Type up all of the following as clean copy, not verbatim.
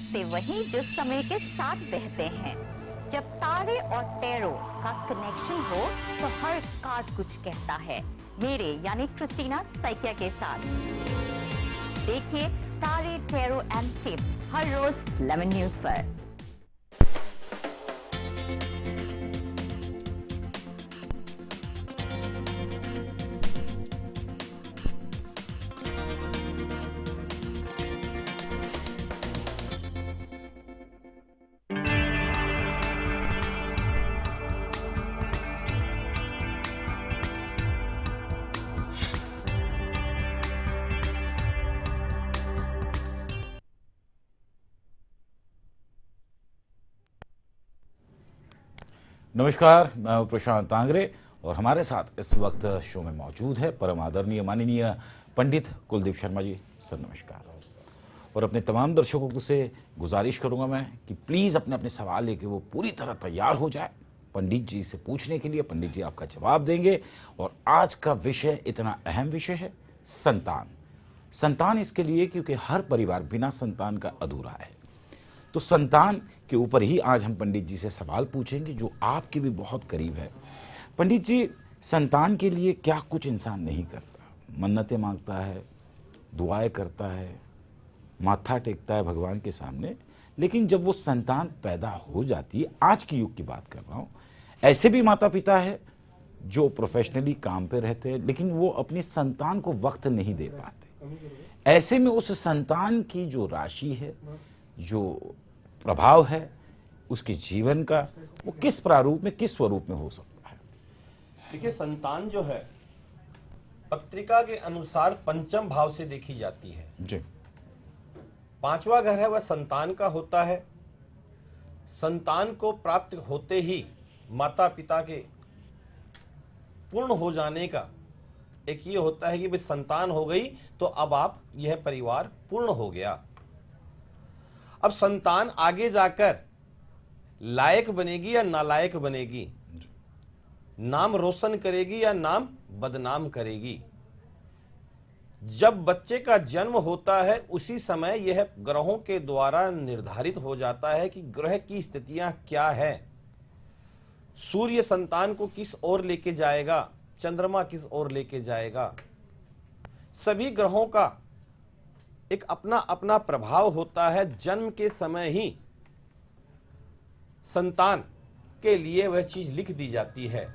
रिश्ते वही जो समय के साथ बहते हैं। जब तारे और टैरो का कनेक्शन हो तो हर कार्ड कुछ कहता है। मेरे यानी क्रिस्टीना सैकिया के साथ देखिए तारे, टैरो एंड टिप्स हर रोज लेमन न्यूज पर। नमस्कार, मैं हूं प्रशांत आंग्रे और हमारे साथ इस वक्त शो में मौजूद है परम आदरणीय माननीय पंडित कुलदीप शर्मा जी। सर नमस्कार। और अपने तमाम दर्शकों से गुजारिश करूंगा मैं कि प्लीज़ अपने अपने सवाल लेके वो पूरी तरह तैयार हो जाए पंडित जी से पूछने के लिए। पंडित जी आपका जवाब देंगे। और आज का विषय इतना अहम विषय है, संतान। संतान इसके लिए क्योंकि हर परिवार बिना संतान का अधूरा है। तो संतान के ऊपर ही आज हम पंडित जी से सवाल पूछेंगे जो आपके भी बहुत करीब है। पंडित जी, संतान के लिए क्या कुछ इंसान नहीं करता? मन्नतें मांगता है, दुआएं करता है, माथा टेकता है भगवान के सामने, लेकिन जब वो संतान पैदा हो जाती है, आज की युग की बात कर रहा हूं, ऐसे भी माता पिता है जो प्रोफेशनली काम पे रहते हैं लेकिन वो अपनी संतान को वक्त नहीं दे पाते। ऐसे में उस संतान की जो राशि है, जो प्रभाव है उसके जीवन का, वो किस प्रारूप में, किस स्वरूप में हो सकता है? देखिए, संतान जो है पत्रिका के अनुसार पंचम भाव से देखी जाती है जी। पांचवा घर है वह संतान का होता है। संतान को प्राप्त होते ही माता पिता के पूर्ण हो जाने का एक ये होता है कि भाई संतान हो गई तो अब आप, यह परिवार पूर्ण हो गया। अब संतान आगे जाकर लायक बनेगी या नालायक बनेगी, नाम रोशन करेगी या नाम बदनाम करेगी। जब बच्चे का जन्म होता है उसी समय यह ग्रहों के द्वारा निर्धारित हो जाता है कि ग्रह की स्थितियां क्या है। सूर्य संतान को किस ओर लेके जाएगा, चंद्रमा किस ओर लेके जाएगा। सभी ग्रहों का एक अपना अपना प्रभाव होता है। जन्म के समय ही संतान के लिए वह चीज लिख दी जाती है।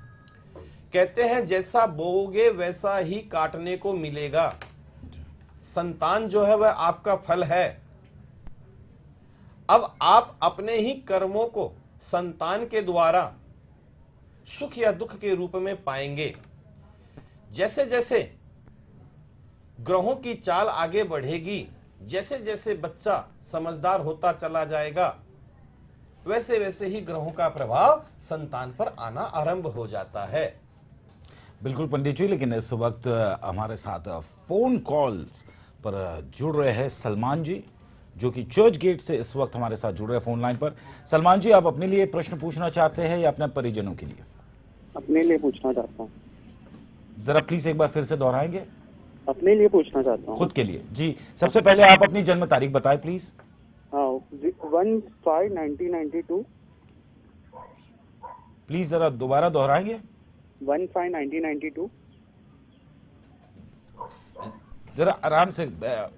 कहते हैं जैसा बोओगे वैसा ही काटने को मिलेगा। संतान जो है वह आपका फल है। अब आप अपने ही कर्मों को संतान के द्वारा सुख या दुख के रूप में पाएंगे। जैसे जैसे ग्रहों की चाल आगे बढ़ेगी, जैसे जैसे बच्चा समझदार होता चला जाएगा, वैसे वैसे ही ग्रहों का प्रभाव संतान पर आना आरंभ हो जाता है। बिल्कुल पंडित जी, लेकिन इस वक्त हमारे साथ फोन कॉल्स पर जुड़ रहे हैं सलमान जी, जो कि चर्च गेट से इस वक्त हमारे साथ जुड़ रहे हैं फोन लाइन पर। सलमान जी, आप अपने लिए प्रश्न पूछना चाहते हैं या अपने परिजनों के लिए? अपने लिए पूछना चाहता हूँ। जरा प्लीज एक बार फिर से दोहराएंगे। अपने लिए पूछना चाहता हूँ। खुद के लिए जी। सबसे पहले आप अपनी जन्म तारीख बताएं प्लीज। हाँ, 1/5/1992। प्लीज जरा दोबारा दोहराएंगे। 1/5/1992। जरा आराम से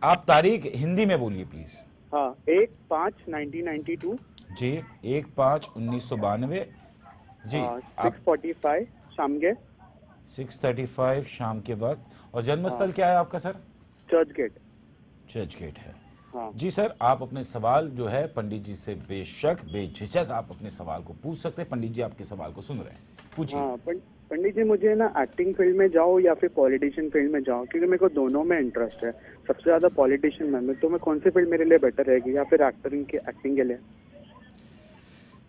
आप तारीख हिंदी में बोलिए प्लीज। हाँ, 1/5/1992 जी। 1/5/1992 जी। 6:45 शाम के। 6:35 शाम के वक्त। और जन्मस्थल क्या है आपका sir? Churchgate. Churchgate है। हाँ जी सर, आप अपने सवाल जो है पंडित जी से बेशक बेझिझक आप अपने सवाल को पूछ सकते हैं। पंडित जी आपके सवाल को सुन रहे हैं, पूछिए। हाँ, पंडित जी, मुझे ना एक्टिंग फील्ड में जाओ या फिर पॉलिटिशियन फील्ड में जाओ, क्योंकि मेरे को दोनों में इंटरेस्ट है। सबसे ज्यादा पॉलिटिशियन में, तो मैं कौन सी फील्ड मेरे लिए बेटर रहेगी, या फिर एक्टिंग के लिए?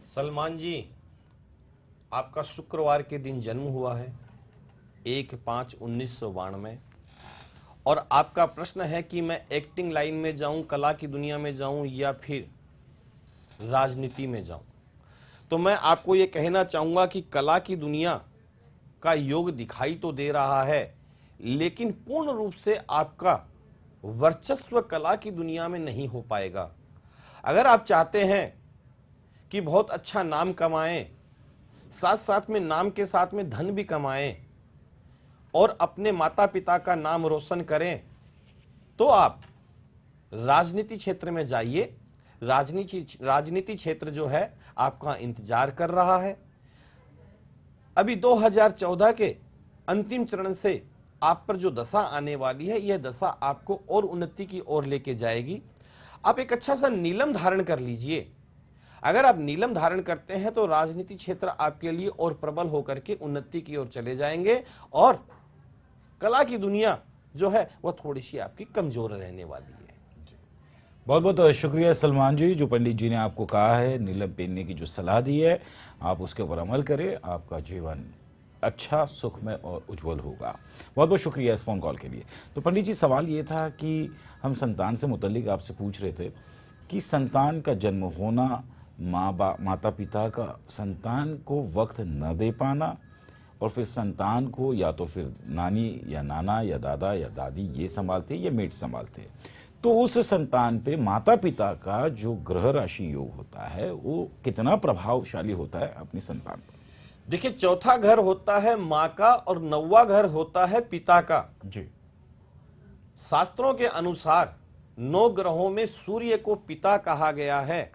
सलमान जी, आपका शुक्रवार के दिन जन्म हुआ है 1/5/1992 और आपका प्रश्न है कि मैं एक्टिंग लाइन में जाऊं, कला की दुनिया में जाऊं या फिर राजनीति में जाऊं। तो मैं आपको ये कहना चाहूंगा कि कला की दुनिया का योग दिखाई तो दे रहा है, लेकिन पूर्ण रूप से आपका वर्चस्व कला की दुनिया में नहीं हो पाएगा। अगर आप चाहते हैं कि बहुत अच्छा नाम कमाएं, साथ साथ में नाम के साथ में धन भी कमाएं और अपने माता पिता का नाम रोशन करें, तो आप राजनीति क्षेत्र में जाइए। राजनीति क्षेत्र जो है आपका इंतजार कर रहा है। अभी 2014 के अंतिम चरण से आप पर जो दशा आने वाली है, यह दशा आपको और उन्नति की ओर लेके जाएगी। आप एक अच्छा सा नीलम धारण कर लीजिए। अगर आप नीलम धारण करते हैं तो राजनीति क्षेत्र आपके लिए और प्रबल होकर के उन्नति की ओर चले जाएंगे और कला की दुनिया जो है वह थोड़ी सी आपकी कमजोर रहने वाली है। बहुत बहुत शुक्रिया सलमान जी, जो पंडित जी ने आपको कहा है, नीलम पहनने की जो सलाह दी है, आप उसके ऊपर अमल करें, आपका जीवन अच्छा, सुखमय और उज्जवल होगा। बहुत बहुत शुक्रिया इस फोन कॉल के लिए। तो पंडित जी, सवाल ये था कि हम संतान से मुतल्लिक आपसे पूछ रहे थे कि संतान का जन्म होना, माता पिता का संतान को वक्त न दे पाना और फिर संतान को या तो फिर नानी या नाना या दादा या दादी ये संभालते या मेट संभालते, तो उस संतान पे माता पिता का जो ग्रह राशि योग होता है वो कितना प्रभावशाली होता है अपनी संतान पर? देखिए, चौथा घर होता है माँ का और 9वां घर होता है पिता का। जी। शास्त्रों के अनुसार 9 ग्रहों में सूर्य को पिता कहा गया है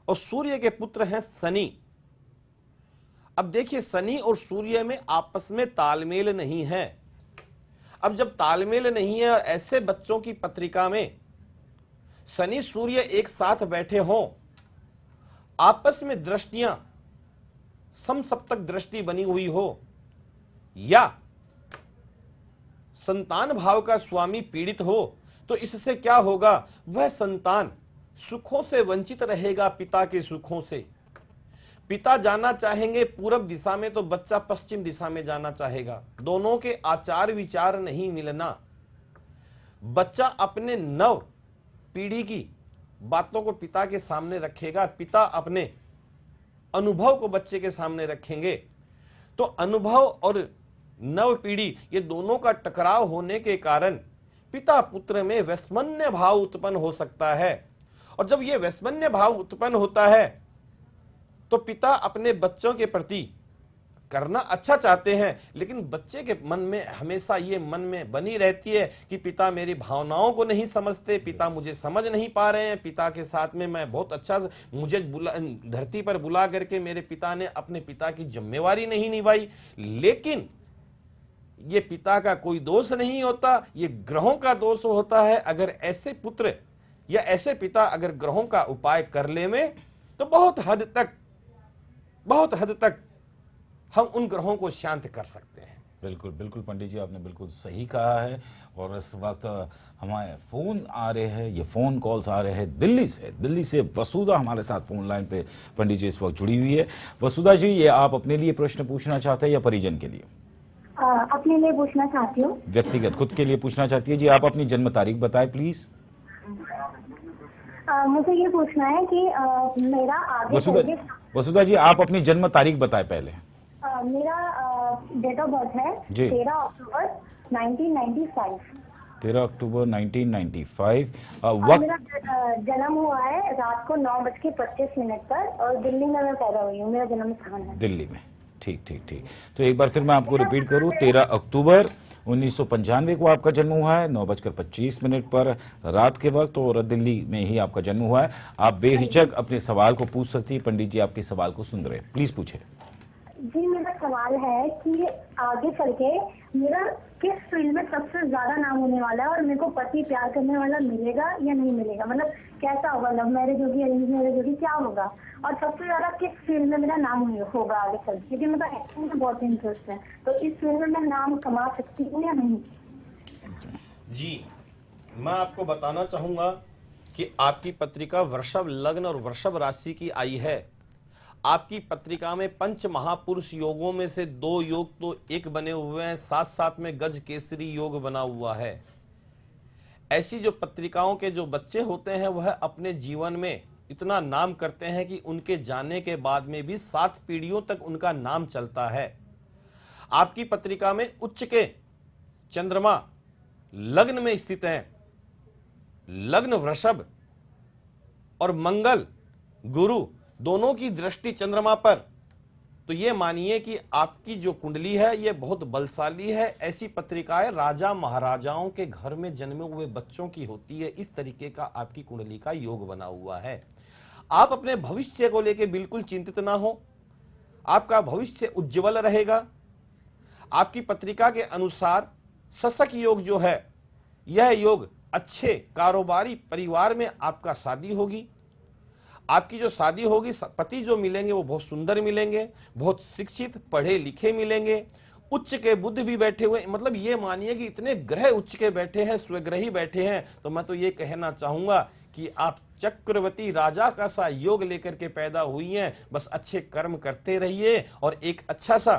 और सूर्य के पुत्र हैं शनि। अब देखिए, शनि और सूर्य में आपस में तालमेल नहीं है। अब जब तालमेल नहीं है और ऐसे बच्चों की पत्रिका में शनि सूर्य एक साथ बैठे हों, आपस में दृष्टियां समसप्तक दृष्टि बनी हुई हो, या संतान भाव का स्वामी पीड़ित हो, तो इससे क्या होगा? वह संतान सुखों से वंचित रहेगा, पिता के सुखों से। पिता जाना चाहेंगे पूरब दिशा में तो बच्चा पश्चिम दिशा में जाना चाहेगा। दोनों के आचार विचार नहीं मिलना। बच्चा अपने नव पीढ़ी की बातों को पिता के सामने रखेगा, पिता अपने अनुभव को बच्चे के सामने रखेंगे। तो अनुभव और नव पीढ़ी ये दोनों का टकराव होने के कारण पिता पुत्र में वैषम्य भाव उत्पन्न हो सकता है। और जब ये वैषम्य भाव उत्पन्न होता है तो पिता अपने बच्चों के प्रति करना अच्छा चाहते हैं, लेकिन बच्चे के मन में हमेशा ये मन में बनी रहती है कि पिता मेरी भावनाओं को नहीं समझते, पिता मुझे समझ नहीं पा रहे हैं, पिता के साथ में मैं बहुत अच्छा, मुझे धरती पर बुला करके मेरे पिता ने अपने पिता की जिम्मेवारी नहीं निभाई। लेकिन ये पिता का कोई दोष नहीं होता, ये ग्रहों का दोष होता है। अगर ऐसे पुत्र या ऐसे पिता अगर ग्रहों का उपाय कर ले में, तो बहुत हद तक हम उन ग्रहों को शांत कर सकते हैं। बिल्कुल बिल्कुल पंडित जी, आपने बिल्कुल सही कहा है। और इस वक्त हमारे फोन आ रहे हैं, ये फोन कॉल्स आ रहे हैं दिल्ली से वसुधा हमारे साथ फोन लाइन पे पंडित जी इस वक्त जुड़ी हुई है। वसुधा जी, ये आप अपने लिए प्रश्न पूछना चाहते हैं या परिजन के लिए? अपने लिए पूछना चाहती हूँ। व्यक्तिगत खुद के लिए पूछना चाहती है जी। आप अपनी जन्म तारीख बताएं प्लीज। मुझे ये पूछना है कि मेरा आगे वसुधा जी, आप अपनी जन्म तारीख बताएं पहले। मेरा डेट ऑफ बर्थ है 13 अक्टूबर 1995। 13 अक्टूबर 1995। मेरा जन्म हुआ है रात को 9:25 पर और दिल्ली में मैं पैदा हुई हूँ। मेरा जन्म स्थान है दिल्ली में। ठीक। तो एक बार फिर मैं आपको रिपीट करूं, 13 अक्टूबर 1995 को आपका जन्म हुआ है, 9:25 पर रात के वक्त, और दिल्ली में ही आपका जन्म हुआ है। आप बेहिचक अपने सवाल को पूछ सकती है। पंडित जी आपके सवाल को सुन रहे हैं, प्लीज पूछे। जी, मेरा सवाल है कि आगे चल के मेरा किस फील्ड में सबसे ज्यादा नाम होने वाला है और मेरे को पति प्यार करने वाला मिलेगा या नहीं मिलेगा? मतलब कैसा होगा, लव मैरिज होगी, अरेंज मैरिज होगी, क्या होगा? और सबसे ज्यादा किस फील्ड में मेरा नाम होगा आगे चल के? क्योंकि मेरा एक्टिंग में बहुत इंटरेस्ट है, तो इस फील्ड में मैं नाम कमा सकती हूँ या नहीं? जी, मैं आपको बताना चाहूंगा कि आपकी पत्रिका वृषभ लग्न और वृषभ राशि की आई है। आपकी पत्रिका में पंच महापुरुष योगों में से 2 योग तो एक बने हुए हैं, साथ साथ में गज केसरी योग बना हुआ है। ऐसी जो पत्रिकाओं के जो बच्चे होते हैं वह अपने जीवन में इतना नाम करते हैं कि उनके जाने के बाद में भी 7 पीढ़ियों तक उनका नाम चलता है। आपकी पत्रिका में उच्च के चंद्रमा लग्न में स्थित है, लग्न वृषभ और मंगल गुरु दोनों की दृष्टि चंद्रमा पर, तो ये मानिए कि आपकी जो कुंडली है ये बहुत बलशाली है। ऐसी पत्रिकाएं राजा महाराजाओं के घर में जन्मे हुए बच्चों की होती है। इस तरीके का आपकी कुंडली का योग बना हुआ है। आप अपने भविष्य को लेकर बिल्कुल चिंतित ना हो, आपका भविष्य उज्जवल रहेगा। आपकी पत्रिका के अनुसार शशक योग जो है, यह योग अच्छे कारोबारी परिवार में आपका शादी होगी। आपकी जो शादी होगी, पति जो मिलेंगे वो बहुत सुंदर मिलेंगे, बहुत शिक्षित पढ़े लिखे मिलेंगे, उच्च के बुद्ध भी बैठे हुए, मतलब ये मानिए कि इतने ग्रह उच्च के बैठे हैं, स्वग्रही बैठे हैं। तो मैं तो ये कहना चाहूंगा कि आप चक्रवर्ती राजा का सा योग लेकर के पैदा हुई हैं। बस अच्छे कर्म करते रहिए और एक अच्छा सा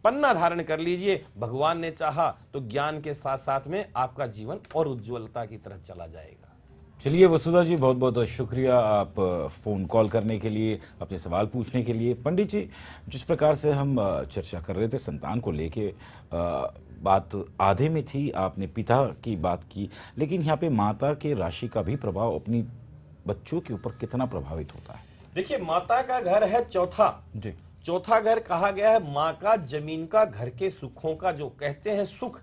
पन्ना धारण कर लीजिए। भगवान ने चाहा तो ज्ञान के साथ साथ में आपका जीवन और उज्ज्वलता की तरफ चला जाएगा। चलिए वसुधा जी, बहुत बहुत शुक्रिया आप फ़ोन कॉल करने के लिए, अपने सवाल पूछने के लिए। पंडित जी, जिस प्रकार से हम चर्चा कर रहे थे संतान को लेके, बात आधे में थी, आपने पिता की बात की, लेकिन यहाँ पे माता के राशि का भी प्रभाव अपनी बच्चों के ऊपर कितना प्रभावित होता है? देखिए, माता का घर है चौथा जी, चौथा घर कहा गया है माँ का, जमीन का, घर के सुखों का, जो कहते हैं सुख,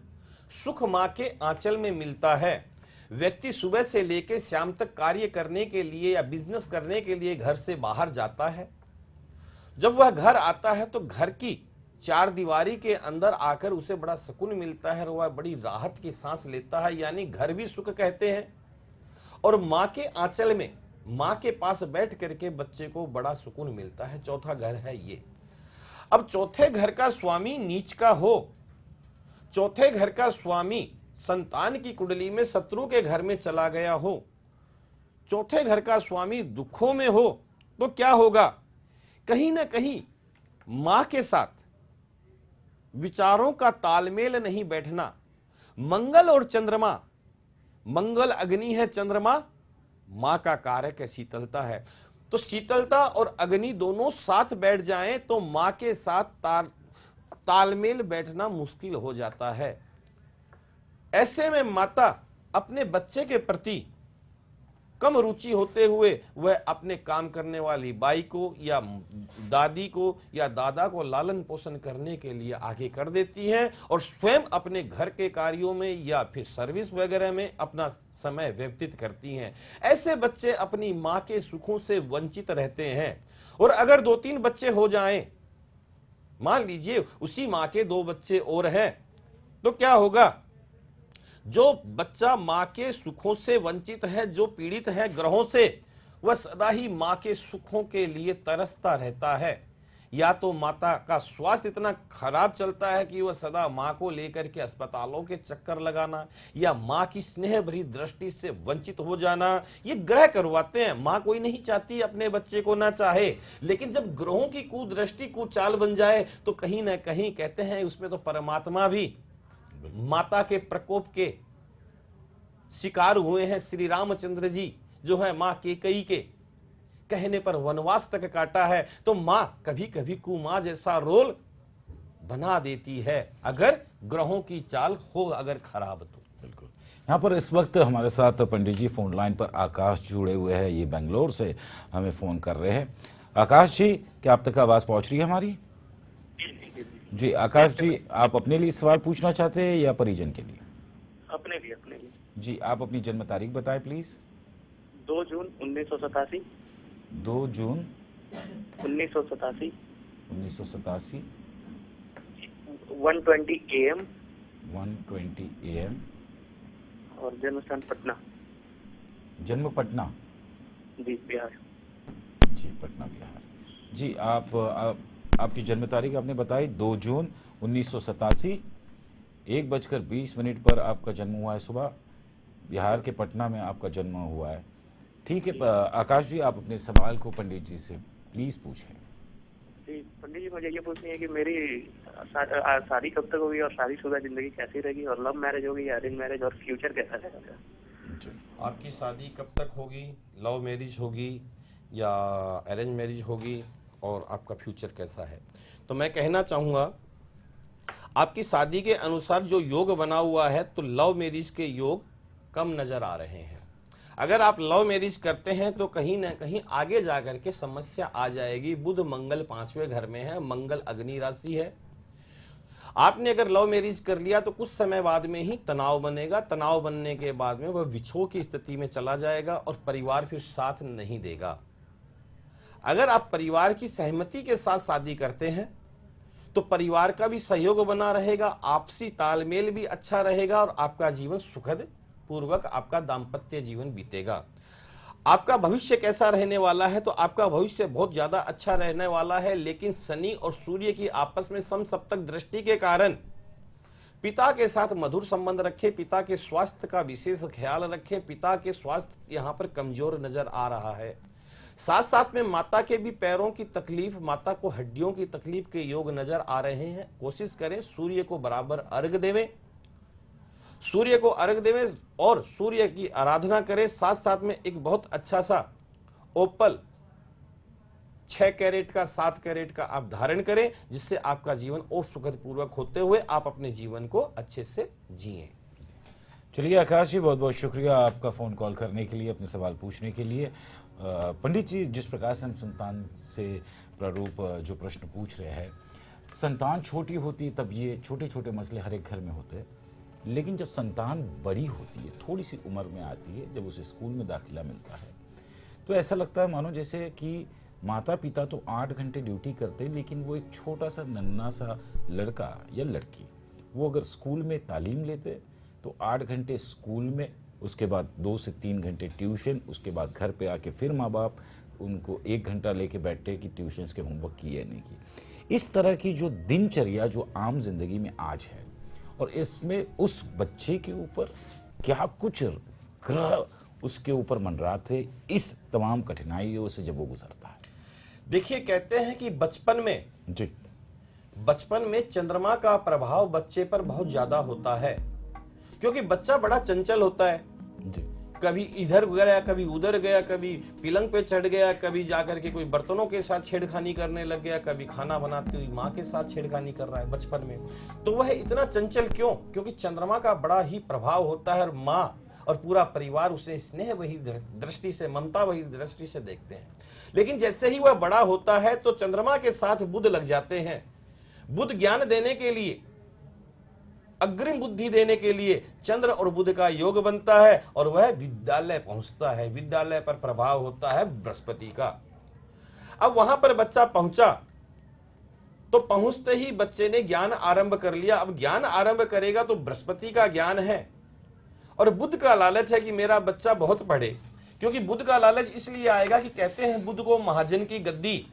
सुख माँ के आंचल में मिलता है। व्यक्ति सुबह से लेकर शाम तक कार्य करने के लिए या बिजनेस करने के लिए घर से बाहर जाता है। जब वह घर आता है तो घर की चार दीवारी के अंदर आकर उसे बड़ा सुकून मिलता है और वह बड़ी राहत की सांस लेता है, यानी घर भी सुख कहते हैं। और माँ के आंचल में, माँ के पास बैठ करके बच्चे को बड़ा सुकून मिलता है। चौथा घर है ये। अब चौथे घर का स्वामी नीच का हो, चौथे घर का स्वामी संतान की कुंडली में शत्रु के घर में चला गया हो, चौथे घर का स्वामी दुखों में हो, तो क्या होगा? कहीं ना कहीं मां के साथ विचारों का तालमेल नहीं बैठना। मंगल और चंद्रमा, मंगल अग्नि है, चंद्रमा मां का कारक है, शीतलता है। तो शीतलता और अग्नि दोनों साथ बैठ जाएं तो मां के साथ तालमेल बैठना मुश्किल हो जाता है। ऐसे में माता अपने बच्चे के प्रति कम रुचि होते हुए वह अपने काम करने वाली बाई को या दादी को या दादा को लालन पोषण करने के लिए आगे कर देती हैं और स्वयं अपने घर के कार्यों में या फिर सर्विस वगैरह में अपना समय व्यतीत करती हैं। ऐसे बच्चे अपनी मां के सुखों से वंचित रहते हैं। और अगर 2-3 बच्चे हो जाएं, मान लीजिए उसी मां के 2 बच्चे और हैं, तो क्या होगा? जो बच्चा मां के सुखों से वंचित है, जो पीड़ित है ग्रहों से, वह सदा ही मां के सुखों के लिए तरसता रहता है। या तो माता का स्वास्थ्य इतना खराब चलता है कि वह सदा मां को लेकर के अस्पतालों के चक्कर लगाना या मां की स्नेह भरी दृष्टि से वंचित हो जाना, ये ग्रह करवाते हैं। मां कोई नहीं चाहती अपने बच्चे को ना चाहे, लेकिन जब ग्रहों की कुदृष्टि कुचाल बन जाए तो कहीं ना कहीं कहते हैं उसमें तो परमात्मा भी माता के प्रकोप के शिकार हुए हैं। श्री रामचंद्र जी जो है मां केकई के कहने पर वनवास तक काटा है। तो मां कभी कभी कुमां जैसा रोल बना देती है अगर ग्रहों की चाल हो अगर खराब तो। बिल्कुल। यहाँ पर इस वक्त हमारे साथ पंडित जी फोन लाइन पर आकाश जुड़े हुए हैं, ये बेंगलोर से हमें फोन कर रहे हैं। आकाश जी, क्या आप तक आवाज पहुंच रही है हमारी? जी आकाश जी, आप अपने लिए सवाल पूछना चाहते हैं या परिजन के लिए? अपने लिए। जी, आप अपनी जन्म तारीख बताएं please. 2 June 1987। 2 June 1987। 1987। 1:20 AM। 1:20 AM। और जन्म स्थान पटना। जन्म पटना? जी, बिहार। जी, पटना बिहार। जी, आपकी जन्म तारीख आपने बताई 2 जून 1987, 1:20 पर आपका जन्म हुआ है सुबह। बिहार के पटना में आपका जन्म हुआ है। ठीक है आकाश जी, आप अपने सवाल को पंडित जी से प्लीज पूछें। जी पंडित जी, मुझे ये पूछनी है कि मेरी शादी कब तक होगी और शादीशुदा जिंदगी कैसी रहेगी, और लव मैरिज होगी या अरेंज मैरिज, और फ्यूचर कैसा रहेगा? आपकी शादी कब तक होगी, लव मैरिज होगी या अरेंज मैरिज होगी, और आपका फ्यूचर कैसा है? तो मैं कहना चाहूँगा आपकी शादी के अनुसार जो योग बना हुआ है तो लव मैरिज के योग कम नजर आ रहे हैं। अगर आप लव मैरिज करते हैं तो कहीं ना कहीं आगे जाकर के समस्या आ जाएगी। बुध मंगल 5वें घर में है, मंगल अग्नि राशि है। आपने अगर लव मैरिज कर लिया तो कुछ समय बाद में ही तनाव बनेगा। तनाव बनने के बाद में वह विछोह की स्थिति में चला जाएगा और परिवार फिर साथ नहीं देगा। अगर आप परिवार की सहमति के साथ शादी करते हैं तो परिवार का भी सहयोग बना रहेगा, आपसी तालमेल भी अच्छा रहेगा और आपका जीवन सुखद पूर्वक आपका दाम्पत्य जीवन बीतेगा। आपका भविष्य कैसा रहने वाला है? तो आपका भविष्य बहुत ज्यादा अच्छा रहने वाला है, लेकिन शनि और सूर्य की आपस में समसप्तक दृष्टि के कारण पिता के साथ मधुर संबंध रखें, पिता के स्वास्थ्य का विशेष ख्याल रखें। पिता के स्वास्थ्य यहाँ पर कमजोर नजर आ रहा है। साथ साथ में माता के भी पैरों की तकलीफ, माता को हड्डियों की तकलीफ के योग नजर आ रहे हैं। कोशिश करें सूर्य को बराबर अर्घ देवें, सूर्य को अर्घ देवें और सूर्य की आराधना करें। साथ साथ में एक बहुत अच्छा सा ओपल 6 कैरेट का 7 कैरेट का आप धारण करें, जिससे आपका जीवन और सुखद पूर्वक होते हुए आप अपने जीवन को अच्छे से जिएं। चलिए आकाश जी, बहुत बहुत शुक्रिया आपका फ़ोन कॉल करने के लिए, अपने सवाल पूछने के लिए। पंडित जी, जिस प्रकार से हम संतान से प्रारूप जो प्रश्न पूछ रहे हैं, संतान छोटी होती है तब ये छोटे छोटे मसले हर एक घर में होते हैं, लेकिन जब संतान बड़ी होती है, थोड़ी सी उम्र में आती है, जब उसे स्कूल में दाखिला मिलता है, तो ऐसा लगता है मानो जैसे कि माता पिता तो 8 घंटे ड्यूटी करते, लेकिन वो एक छोटा सा नन्हा सा लड़का या लड़की, वो अगर स्कूल में तालीम लेते तो 8 घंटे स्कूल में, उसके बाद 2 से 3 घंटे ट्यूशन, उसके बाद घर पे आके फिर माँ बाप उनको 1 घंटा लेके बैठे कि ट्यूशन के होमवर्क की या नहीं की। इस तरह की जो दिनचर्या जो आम जिंदगी में आज है, और इसमें उस बच्चे के ऊपर क्या कुछ ग्रह उसके ऊपर मंडराते इस तमाम कठिनाइयों से जब वो गुजरता है। देखिए, कहते हैं कि बचपन में चंद्रमा का प्रभाव बच्चे पर बहुत ज्यादा होता है, क्योंकि बच्चा बड़ा चंचल होता है जी। कभी इधर गया, कभी उधर गया, कभी पलंग पे चढ़ गया, कभी जाकर के कोई बर्तनों के साथ छेड़खानी करने लग गया, कभी खाना बनाती हुई माँ के साथ छेड़खानी कर रहा है बचपन में। तो वह इतना चंचल क्यों? क्योंकि चंद्रमा का बड़ा ही प्रभाव होता है और माँ और पूरा परिवार उसे स्नेह वही दृष्टि से, ममता वही दृष्टि से देखते हैं। लेकिन जैसे ही वह बड़ा होता है तो चंद्रमा के साथ बुध लग जाते हैं। बुध ज्ञान देने के लिए, अग्रिम बुद्धि देने के लिए चंद्र और बुध का योग बनता है और वह विद्यालय पहुंचता है। विद्यालय पर प्रभाव होता है बृहस्पति का। अब वहां पर बच्चा पहुंचा तो पहुंचते ही बच्चे ने ज्ञान आरंभ कर लिया। अब ज्ञान आरंभ करेगा तो बृहस्पति का ज्ञान है और बुध का लालच है कि मेरा बच्चा बहुत पढ़े, क्योंकि बुध का लालच इसलिए आएगा कि कहते हैं बुध को महाजन की गद्दी,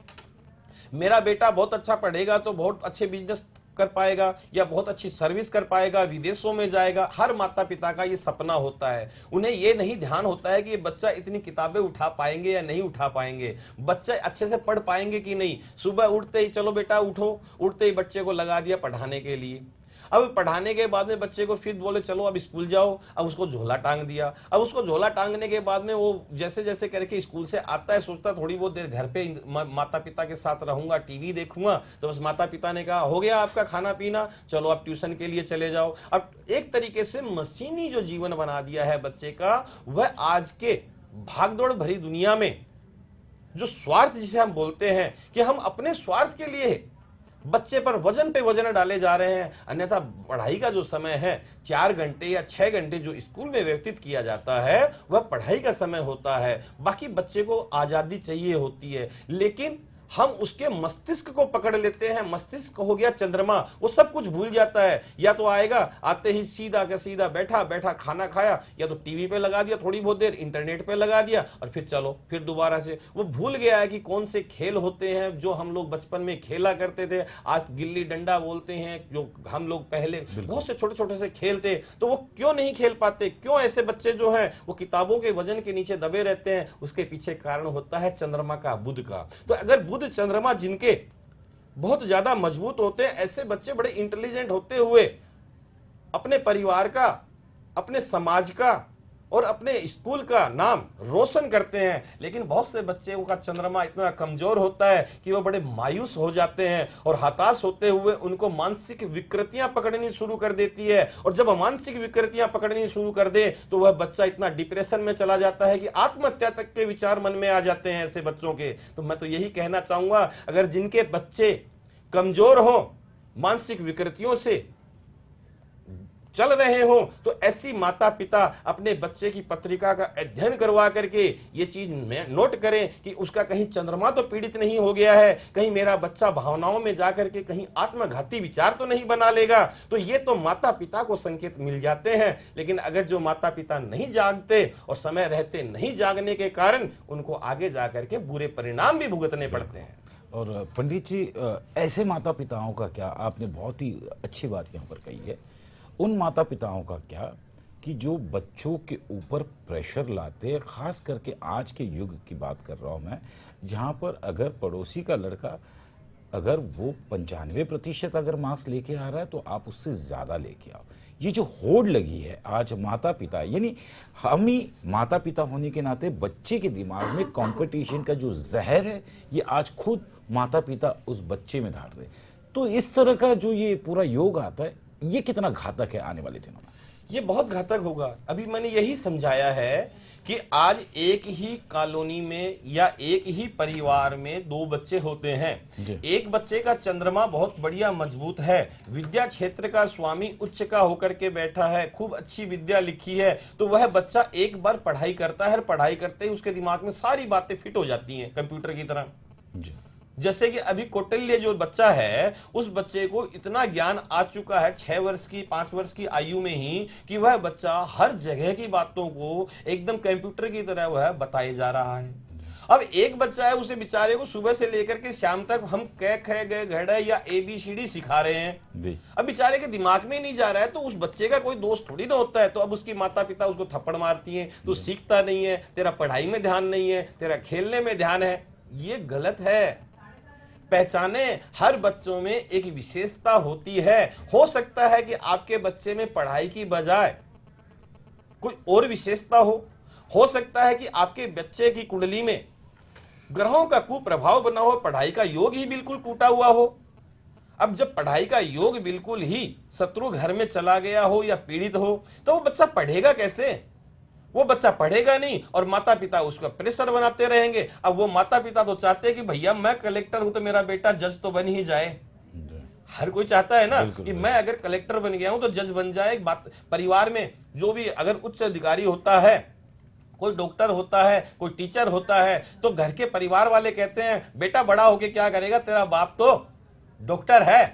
मेरा बेटा बहुत अच्छा पढ़ेगा तो बहुत अच्छे बिजनेस कर पाएगा या बहुत अच्छी सर्विस कर पाएगा, विदेशों में जाएगा। हर माता पिता का ये सपना होता है। उन्हें ये नहीं ध्यान होता है कि ये बच्चा इतनी किताबें उठा पाएंगे या नहीं उठा पाएंगे, बच्चे अच्छे से पढ़ पाएंगे कि नहीं। सुबह उठते ही चलो बेटा उठो, उठते ही बच्चे को लगा दिया पढ़ाने के लिए। अब पढ़ाने के बाद में बच्चे को फिर बोले चलो अब स्कूल जाओ, अब उसको झोला टांग दिया। अब उसको झोला टांगने के बाद में वो जैसे जैसे करके स्कूल से आता है, सोचता थोड़ी बहुत देर घर पे माता पिता के साथ रहूंगा, टीवी देखूंगा। तो बस माता पिता ने कहा हो गया आपका खाना पीना, चलो आप ट्यूशन के लिए चले जाओ। अब एक तरीके से मशीनी जो जीवन बना दिया है बच्चे का, वह आज के भागदौड़ भरी दुनिया में जो स्वार्थ जिसे हम बोलते हैं कि हम अपने स्वार्थ के लिए बच्चे पर वजन पे वजन डाले जा रहे हैं। अन्यथा पढ़ाई का जो समय है 4 घंटे या 6 घंटे जो स्कूल में व्यतीत किया जाता है वह पढ़ाई का समय होता है। बाकी बच्चे को आजादी चाहिए होती है, लेकिन हम उसके मस्तिष्क को पकड़ लेते हैं। मस्तिष्क हो गया चंद्रमा, वो सब कुछ भूल जाता है। या तो आएगा, आते ही सीधा का सीधा बैठा बैठा खाना खाया, या तो टीवी पे लगा दिया, थोड़ी बहुत देर इंटरनेट पे लगा दिया और फिर चलो फिर दोबारा से। वो भूल गया है कि कौन से खेल होते हैं जो हम लोग बचपन में खेला करते थे। आज गिल्ली डंडा बोलते हैं, जो हम लोग पहले बहुत से छोटे छोटे से खेल थे, तो वो क्यों नहीं खेल पाते? क्यों ऐसे बच्चे जो हैं वो किताबों के वजन के नीचे दबे रहते हैं? उसके पीछे कारण होता है चंद्रमा का, बुध का। तो अगर बुध चंद्रमा जिनके बहुत ज्यादा मजबूत होते हैं, ऐसे बच्चे बड़े इंटेलिजेंट होते हुए अपने परिवार का, अपने समाज का और अपने स्कूल का नाम रोशन करते हैं, लेकिन बहुत से बच्चों का चंद्रमा इतना कमजोर होता है कि वो बड़े मायूस हो जाते हैं और हताश होते हुए उनको मानसिक विकृतियां पकड़नी शुरू कर देती है। और जब मानसिक विकृतियां पकड़नी शुरू कर दे तो वह बच्चा इतना डिप्रेशन में चला जाता है कि आत्महत्या तक के विचार मन में आ जाते हैं ऐसे बच्चों के। तो मैं तो यही कहना चाहूंगा, अगर जिनके बच्चे कमजोर हो, मानसिक विकृतियों से चल रहे हो, तो ऐसी माता पिता अपने बच्चे की पत्रिका का अध्ययन करवा करके ये चीज नोट करें कि उसका कहीं चंद्रमा तो पीड़ित नहीं हो गया है, कहीं मेरा बच्चा भावनाओं में जाकर के कहीं आत्मघाती विचार तो नहीं बना लेगा। तो ये तो माता पिता को संकेत मिल जाते हैं। लेकिन अगर जो माता पिता नहीं जागते और समय रहते नहीं जागने के कारण उनको आगे जाकर के बुरे परिणाम भी भुगतने पड़ते हैं। और पंडित जी, ऐसे माता पिताओं का क्या, आपने बहुत ही अच्छी बात यहाँ पर कही है, उन माता पिताओं का क्या कि जो बच्चों के ऊपर प्रेशर लाते हैं, खास करके आज के युग की बात कर रहा हूं मैं, जहां पर अगर पड़ोसी का लड़का अगर वो 95% अगर मार्क्स लेके आ रहा है तो आप उससे ज्यादा लेके आओ। ये जो होड़ लगी है आज माता पिता, यानी हम ही माता पिता होने के नाते बच्चे के दिमाग में कंपटीशन का जो जहर है ये आज खुद माता पिता उस बच्चे में धार रहे। तो इस तरह का जो ये पूरा योग आता है, ये कितना घातक है आने वाले दिनों में? ये बहुत घातक होगा। अभी मैंने यही समझाया है कि आज एक ही कॉलोनी में या एक ही परिवार में 2 बच्चे होते हैं। एक बच्चे का चंद्रमा बहुत बढ़िया मजबूत है, विद्या क्षेत्र का स्वामी उच्च का होकर के बैठा है, खूब अच्छी विद्या लिखी है, तो वह बच्चा एक बार पढ़ाई करता है, पढ़ाई करते ही उसके दिमाग में सारी बातें फिट हो जाती हैं कंप्यूटर की तरह। जैसे कि अभी कौटिल्य जो बच्चा है, उस बच्चे को इतना ज्ञान आ चुका है 6 वर्ष की 5 वर्ष की आयु में ही कि वह बच्चा हर जगह की बातों को एकदम कंप्यूटर की तरह वह बताए जा रहा है। अब एक बच्चा है, उसे बेचारे को सुबह से लेकर के शाम तक हम क ख ग घ या ABCD सिखा रहे हैं, अब बेचारे के दिमाग में नहीं जा रहा है, तो उस बच्चे का कोई दोस्त थोड़ी ना होता है। तो अब उसकी माता पिता उसको थप्पड़ मारती हैं, तू सीखता नहीं है, तेरा पढ़ाई में ध्यान नहीं है, तेरा खेलने में ध्यान है। ये गलत है। पहचाने, हर बच्चों में एक विशेषता होती है। हो सकता है कि आपके बच्चे में पढ़ाई की बजाय कोई और विशेषता हो सकता है कि आपके बच्चे की कुंडली में ग्रहों का कुप्रभाव बना हो, पढ़ाई का योग ही बिल्कुल टूटा हुआ हो। अब जब पढ़ाई का योग बिल्कुल ही शत्रु घर में चला गया हो या पीड़ित हो, तो वो बच्चा पढ़ेगा कैसे? वो बच्चा पढ़ेगा नहीं और माता पिता उसका प्रेशर बनाते रहेंगे। अब वो माता पिता तो चाहते हैं कि भैया मैं कलेक्टर हूं तो मेरा बेटा जज तो बन ही जाए। हर कोई चाहता है ना कि मैं अगर कलेक्टर बन गया हूं तो जज बन जाए। बात परिवार में जो भी अगर उच्च अधिकारी होता है, कोई डॉक्टर होता है, कोई टीचर होता है, तो घर के परिवार वाले कहते हैं बेटा बड़ा होके क्या करेगा, तेरा बाप तो डॉक्टर है।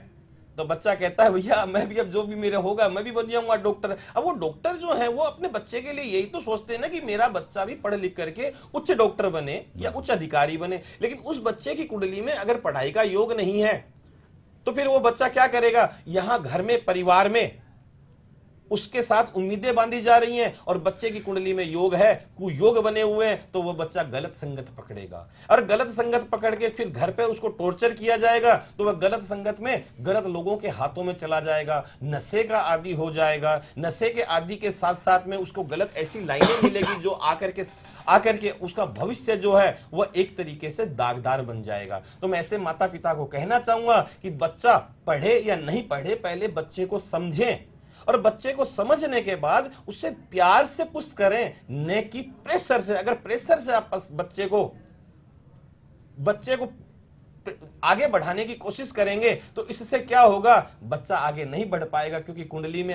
तो बच्चा कहता है भैया मैं भी अब जो भी मेरे होगा मैं भी बन जाऊंगा डॉक्टर। अब वो डॉक्टर जो है वो अपने बच्चे के लिए यही तो सोचते हैं ना कि मेरा बच्चा भी पढ़ लिख करके उच्च डॉक्टर बने या उच्च अधिकारी बने। लेकिन उस बच्चे की कुंडली में अगर पढ़ाई का योग नहीं है तो फिर वो बच्चा क्या करेगा? यहां घर में परिवार में उसके साथ उम्मीदें बांधी जा रही हैं और बच्चे की कुंडली में योग है, कुयोग बने हुए हैं, तो वो बच्चा गलत संगत पकड़ेगा और गलत संगत पकड़ के फिर घर पे उसको टॉर्चर किया जाएगा, तो वह गलत संगत में गलत लोगों के हाथों में चला जाएगा, नशे का आदी हो जाएगा। नशे के आदि के साथ साथ में उसको गलत ऐसी लाइनें मिलेगी जो आकर के उसका भविष्य जो है वह एक तरीके से दागदार बन जाएगा। तो मैं ऐसे माता पिता को कहना चाहूंगा कि बच्चा पढ़े या नहीं पढ़े, पहले बच्चे को समझें और बच्चे को समझने के बाद उससे प्यार से पुश करें, न कि प्रेशर से। अगर प्रेशर से आप बच्चे को आगे बढ़ाने की कोशिश करेंगे तो इससे क्या होगा? बच्चा आगे नहीं बढ़ पाएगा, क्योंकि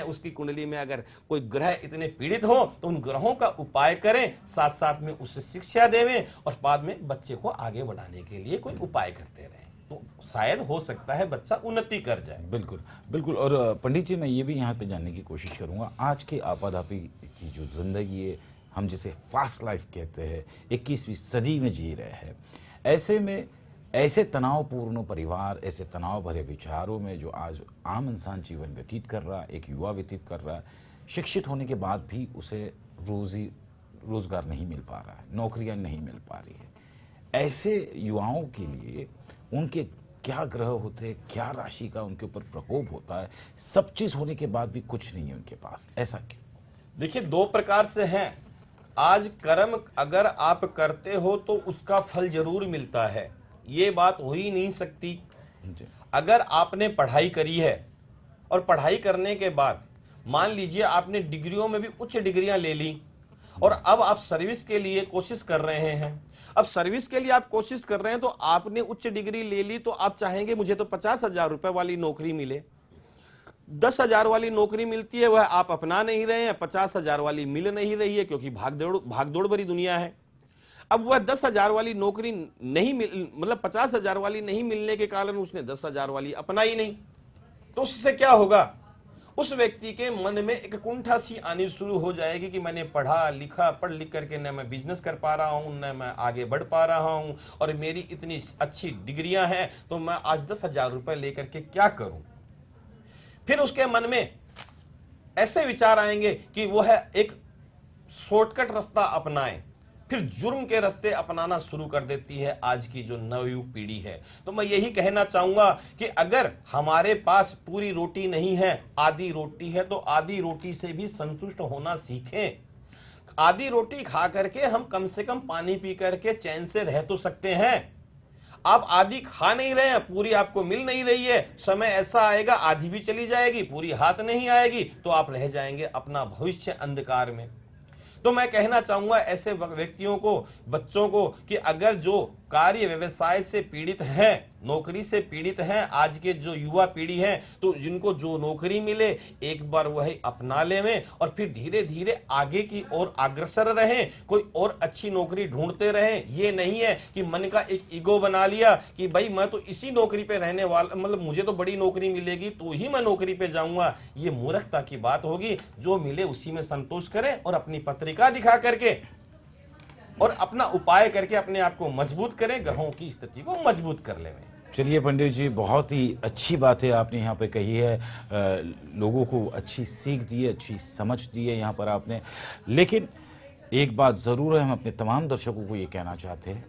उसकी कुंडली में अगर कोई ग्रह इतने पीड़ित हो तो उन ग्रहों का उपाय करें, साथ साथ में उसे शिक्षा देवें और बाद में बच्चे को आगे बढ़ाने के लिए कोई उपाय करते रहें, तो शायद हो सकता है बच्चा उन्नति कर जाए। बिल्कुल बिल्कुल। और पंडित जी मैं ये भी यहाँ पे जानने की कोशिश करूँगा, आज के आपाधापी की जो जिंदगी है, हम जिसे फास्ट लाइफ कहते हैं, 21वीं सदी में जी रहे हैं, ऐसे में ऐसे तनावपूर्ण परिवार, ऐसे तनाव भरे विचारों में जो आज आम इंसान जीवन व्यतीत कर रहा है, एक युवा व्यतीत कर रहा है, शिक्षित होने के बाद भी उसे रोजगार नहीं मिल पा रहा है, नौकरियां नहीं मिल पा रही है, ऐसे युवाओं के लिए उनके क्या ग्रह होते हैं, क्या राशि का उनके ऊपर प्रकोप होता है, सब चीज होने के बाद भी कुछ नहीं है उनके पास, ऐसा क्यों? देखिए 2 प्रकार से हैं। आज कर्म अगर आप करते हो तो उसका फल जरूर मिलता है, ये बात हो ही नहीं सकती। अगर आपने पढ़ाई करी है और पढ़ाई करने के बाद मान लीजिए आपने डिग्रियों में भी उच्च डिग्रियां ले ली और अब आप सर्विस के लिए कोशिश कर रहे हैं। अब सर्विस के लिए आप कोशिश कर रहे हैं तो आपने उच्च डिग्री ले ली तो आप चाहेंगे मुझे तो 50,000 रुपए वाली नौकरी मिले। 10,000 वाली नौकरी मिलती है वह आप अपना नहीं रहे हैं, 50,000 वाली मिल नहीं रही है क्योंकि भागदौड़ भरी दुनिया है। अब वह 10,000 वाली नौकरी नहीं मतलब 50,000 वाली नहीं मिलने के कारण उसने 10,000 वाली अपना ही नहीं, तो उससे क्या होगा? उस व्यक्ति के मन में एक कुंठा सी आनी शुरू हो जाएगी कि मैंने पढ़ा लिखा, पढ़ लिख करके न मैं बिजनेस कर पा रहा हूं, न मैं आगे बढ़ पा रहा हूं, और मेरी इतनी अच्छी डिग्रियां हैं तो मैं आज 10,000 रुपए लेकर के क्या करूं। फिर उसके मन में ऐसे विचार आएंगे कि वह एक शॉर्टकट रास्ता अपनाए, फिर जुर्म के रास्ते अपनाना शुरू कर देती है आज की जो नवयुग पीढ़ी है। तो मैं यही कहना चाहूंगा कि अगर हमारे पास पूरी रोटी नहीं है, आधी रोटी है, तो आधी रोटी से भी संतुष्ट होना सीखें। आधी रोटी खा करके हम कम से कम पानी पी करके चैन से रह तो सकते हैं। आप आधी खा नहीं रहे हैं, पूरी आपको मिल नहीं रही है, समय ऐसा आएगा आधी भी चली जाएगी, पूरी हाथ नहीं आएगी, तो आप रह जाएंगे अपना भविष्य अंधकार में। तो मैं कहना चाहूंगा ऐसे व्यक्तियों को, बच्चों को, कि अगर जो कार्य व्यवसाय से पीड़ित हैं, नौकरी से पीड़ित हैं, आज के जो युवा पीढ़ी है, तो जिनको जो नौकरी मिले एक बार वह अपना लेवें और फिर धीरे धीरे आगे की ओर अग्रसर रहें, कोई और अच्छी नौकरी ढूंढते रहें। ये नहीं है कि मन का एक ईगो बना लिया कि भाई मैं तो इसी नौकरी पे रहने वाला, मतलब मुझे तो बड़ी नौकरी मिलेगी तो ही मैं नौकरी पे जाऊंगा। ये मूर्खता की बात होगी। जो मिले उसी में संतोष करें और अपनी पत्रिका दिखा करके और अपना उपाय करके अपने आप को मजबूत करें, ग्रहों की स्थिति को मजबूत कर लें। चलिए पंडित जी, बहुत ही अच्छी बात है आपने यहाँ पे कही है, लोगों को अच्छी सीख दी है, अच्छी समझ दी है यहाँ पर आपने। लेकिन एक बात ज़रूर है, हम अपने तमाम दर्शकों को ये कहना चाहते हैं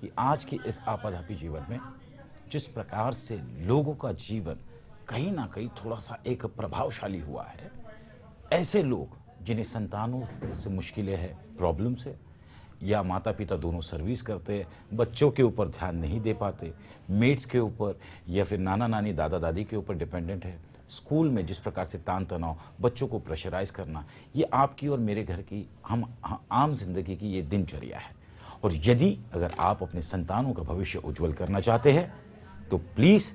कि आज की इस आपाधापी जीवन में जिस प्रकार से लोगों का जीवन कहीं ना कहीं थोड़ा सा एक प्रभावशाली हुआ है, ऐसे लोग जिन्हें संतानों से मुश्किलें हैं, प्रॉब्लम्स है, या माता पिता दोनों सर्विस करते हैं, बच्चों के ऊपर ध्यान नहीं दे पाते, मेट्स के ऊपर या फिर नाना नानी दादा दादी के ऊपर डिपेंडेंट है, स्कूल में जिस प्रकार से तान तनाव, बच्चों को प्रेशराइज करना, ये आपकी और मेरे घर की हम आम जिंदगी की ये दिनचर्या है। और यदि अगर आप अपने संतानों का भविष्य उज्जवल करना चाहते हैं तो प्लीज़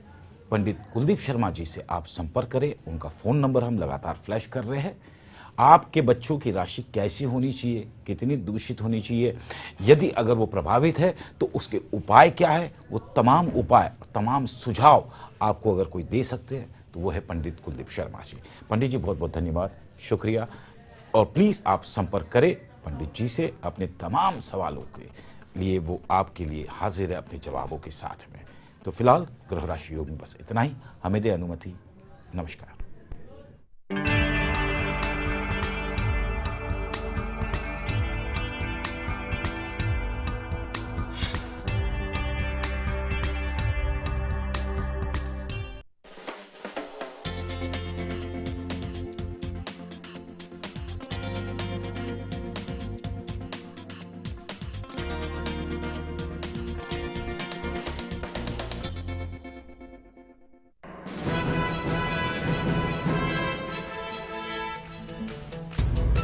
पंडित कुलदीप शर्मा जी से आप संपर्क करें। उनका फ़ोन नंबर हम लगातार फ्लैश कर रहे हैं। आपके बच्चों की राशि कैसी होनी चाहिए, कितनी दूषित होनी चाहिए, यदि अगर वो प्रभावित है तो उसके उपाय क्या है, वो तमाम उपाय, तमाम सुझाव आपको अगर कोई दे सकते हैं तो वो है पंडित कुलदीप शर्मा जी। पंडित जी बहुत बहुत धन्यवाद, शुक्रिया। और प्लीज़ आप संपर्क करें पंडित जी से अपने तमाम सवालों के लिए, वो आपके लिए हाजिर है अपने जवाबों के साथ में। तो फिलहाल ग्रह राशि योग में बस इतना ही, हमें दे अनुमति। नमस्कार।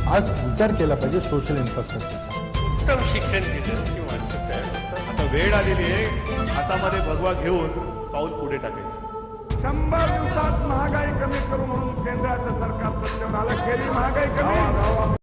आज विचार केला पाहिजे सोशल इन्फ्रास्ट्रक्चरचा. उत्तम शिक्षण दिलं की माणसं तयार होतात. आता वेळ आलेली आहे, हातामध्ये भगवा घेऊन पाऊल पुढे टाकायचं. 100 दिवसात महागाई कमी करू म्हणून केंद्राचं सरकार सत्तेवर आलं, केली महागाई कमी.